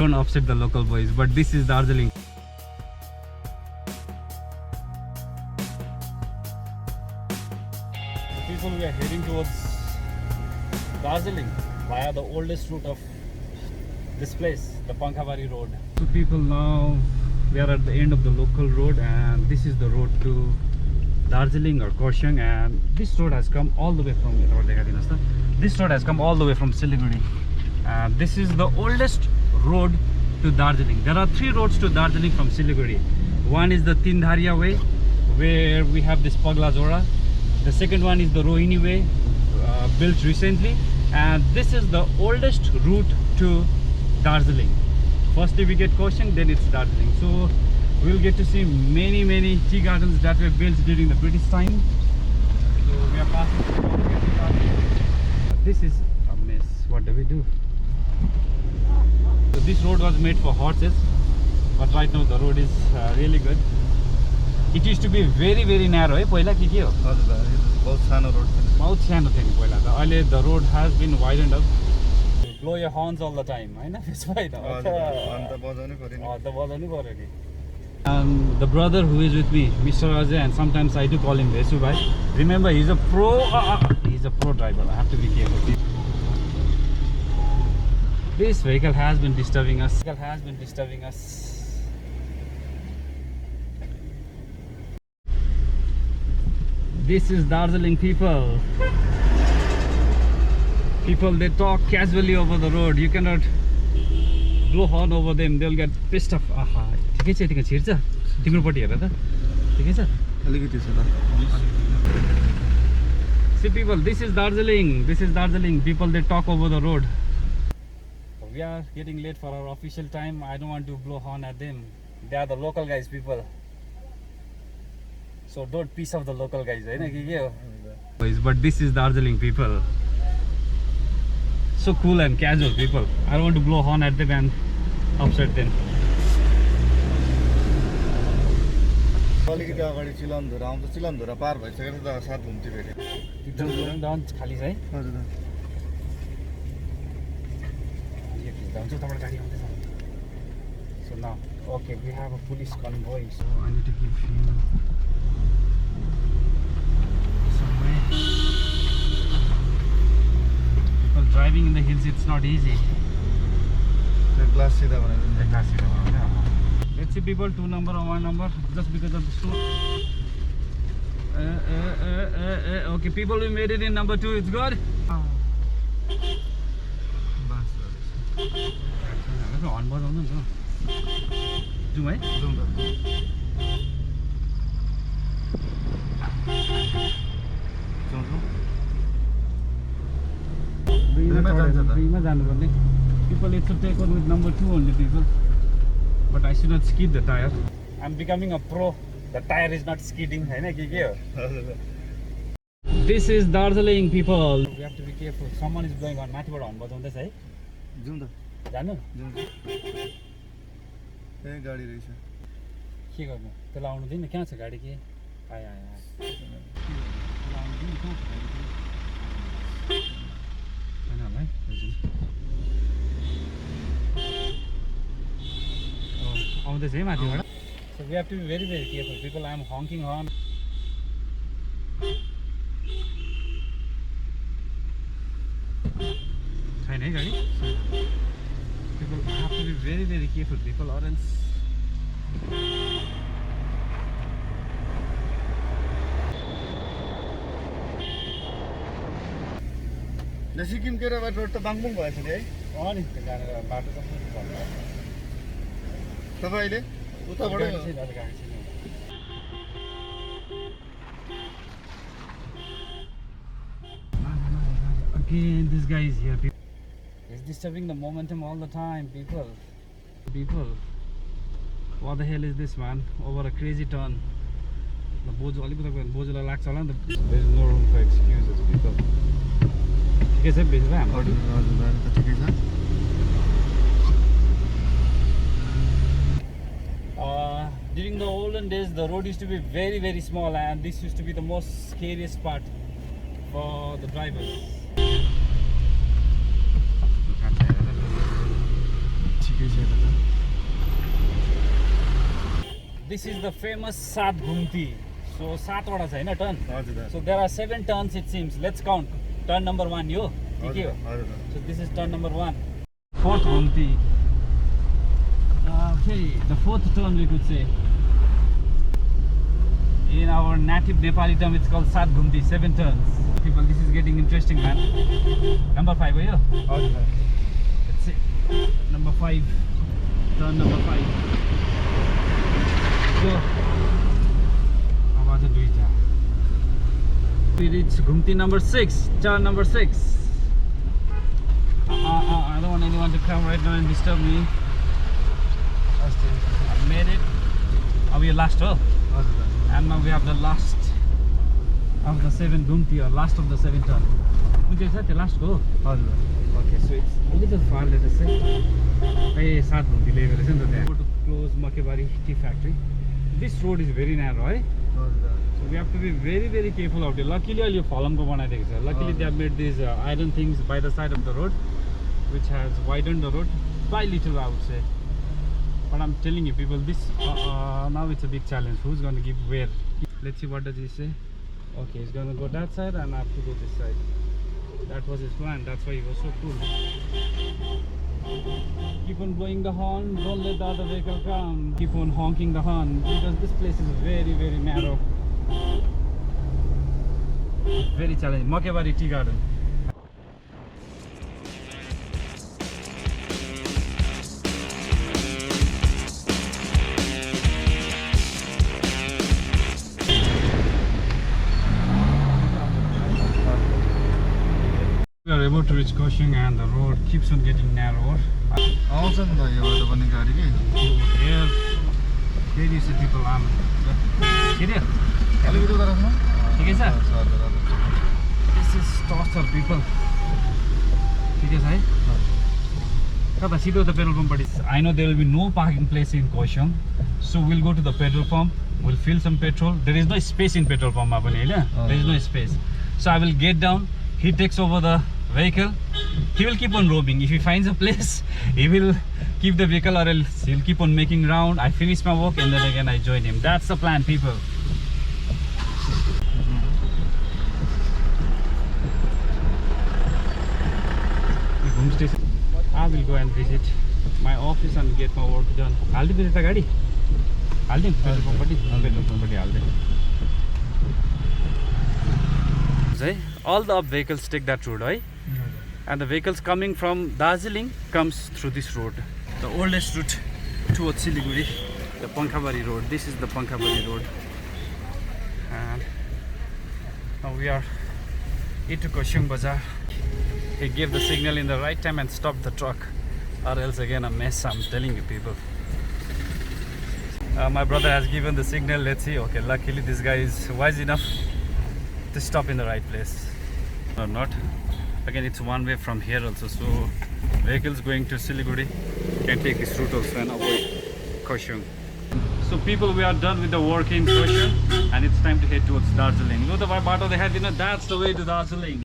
Don't upset the local boys, but this is Darjeeling. People, we are heading towards Darjeeling via the oldest route of this place, the Pankhavari road. So people, now we are at the end of the local road, and this is the road to Darjeeling or Khorsiang, and this road has come all the way from this road has come all the way from Siliguri. This is the oldest road to Darjeeling. There are 3 roads to Darjeeling from Siliguri. One is the Tindharia way, where we have this Pagla Zora. The second one is the Rohini way, built recently, and this is the oldest route to Darjeeling. Firstly we get Khorsiang, then it's Darjeeling. So we'll get to see many tea gardens that were built during the British time. So we are passing through. This is a mess. What do we do? So this road was made for horses, but right now the road is really good. It used to be very narrow, है पहिला के हो? बहुत सानो road थियो। बहुत सानो थियो नि पहिला त। अहिले the road has been widened up. Blow your horns all the time, हैन? त्यसै त अन्त बजाउनै पर्यो नि। त बजाउनै पर्यो नि। The brother who is with me, Mr. Ajay, and sometimes I do call him Vesu bhai. Remember, he's a pro driver. I have to be careful. This vehicle has been disturbing us. This is Darjeeling people. People, they talk casually over the road. You cannot blow horn over them. They'll get pissed off. Aha. ठिकै छ यतिको छिर्छ तिम्रोपट्टि हेर त ठिकै छ अलिकति छ त See people, this is Darjeeling. People, they talk over the road. We are getting late for our official time. I don't want to blow horn at them. They are the local guys, people. So don't piss off the local guys, हैन के हो? But this is Darjeeling people. So cool and casual people. I don't want to blow horn at them and upset them. अलिकति अगाडि चिलनधुरा आउँछ चिलनधुरा पार भइसकेर त सात घुम्ती भेट्यो done खाली छ है हजुर यो के हुन्छ तपाईको गाडी आउँदैछ So now okay, we have a police convoy, so I need to give him some way. People driving in the hills, it's not easy. Glass सिधा बनाइदिनु Let's see people, 2 number or 1 number, just because of the slope. Okay, people, we made it in number 2, it's good. On board on them, do I? People, it's to take on with number 2 only, people. But I should not skid the tire. I'm becoming a pro. The tire is not skidding. This is Darjeeling people. We have to be careful. Someone is going on. Mathi bada on bajउँदैछ है. जाउँ त जानु? ए गाडी रहेछ के गर्नु? त्यसलाई आउनु दिनु कहाँ छ गाडी के? आयो त्यसलाई आउनु दिनु कहाँ छ गाडी के? छैन होला है. आउँदैछ है माथिबाट. So we have to be very careful people. I am honking horn. छैन है गाडी. People have to be very careful people, or else Sikkim केराबाट रोड त बाङबुङ भएछ नि है नि त्यो गाडी बाटो त तपाईले उताबाट again this guy is here. He's disturbing the momentum all the time people. What the hell is this man? Over a crazy turn. The bojo अलिकति बोजूलाई लाग्छ होला नि त. There is no room for excuses people. ठिकै छ base भाइ हाम्रो हजुर त ठिकै छ. During the olden days, the road used to be very small, and this used to be the most scariest part for the drivers. ठिकै छ. this is the famous Sat Ghumti. So 7 वटा छ हैन टर्न. हजुर दादा So there are 7 turns it seems. Let's count. Turn number 1 yo. Okay. हजुर दादा So this is turn number 1. Fourth Ghumti. Okay, the fourth turn we could say. In our native Nepali term it's called Sat Ghumti, 7 turns. People, this is getting interesting, man. Number 5 हो यो. हजुर दादा Let's see. Number 5. Turn number 5. So, अब आज दुईटा. We reach Ghumti number 6. Turn number 6. I don't want anyone to come right now and disturb me. I've made it. Are we last? Oh, हजुर दादा and now we have the last of the 7 Ghumti, or last of the 7 turn. Which is the last go? हजुर दादा Okay, so it's a little far, let us say. Hey, 7 Ghumti level, isn't it? Go to close Makebari tea factory. This road is very narrow, eh? हजुर दादा So we have to be very, very careful out here. Luckily, all you follow go banai sir. Luckily, they have made these iron things by the side of the road, which has widened the road by little, I would say. But I'm telling you, people, this now it's a big challenge. Who's going to give where? Let's see what does he say. Okay, he's going to go that side, and I have to go this side. That was his plan. That's why he was so cool. Keep on blowing the horn. Don't let the other vehicle come. Keep on honking the horn because this place is very, very narrow. Very challenging. Makebari Tea Garden. We are about to reach Koshing and the road keeps on getting narrower. आउँछ नि त यो बाटो पनि गाडी कि Here you see people on. Here, अलिकति उता राख्नु ठिकै छ? हजुर दादा This is torture people. ठिकै छ है? कता सिधो the petrol pump. I know there will be no parking place in Koshing, so we'll go to the petrol pump. We'll fill some petrol. There is no space in petrol pump ma pani Hahn? There is no space. So I will get down. He takes over the vehicle. He will keep on roaming. If he finds a place, he will keep the vehicle, or else he'll keep on making round. I finish my work and then again I join him. That's the plan, people. The home station. I will go and visit my office and get my work done. Haldi bhi rehta gadi. Haldi petrol pump patti. Petrol pump patti haldi. All the up vehicles take that road, right? And the vehicles coming from Darjeeling comes through this road, the oldest route towards Siliguri, the Pankhabari road. This is the Pankhabari road, and now we are into Koshing Bazaar. He gave the signal in the right time and stopped the truck, or else again a mess. I'm telling you, people. My brother has given the signal. Let's see. Okay, luckily this guy is wise enough to stop in the right place, or not. Again, it's one way from here also, so vehicles going to Siliguri can take this route also and avoid Koshing. So people, we are done with the work in Koshing and it's time to head towards Darjeeling. Look, the bato they had, that's the way to Darjeeling.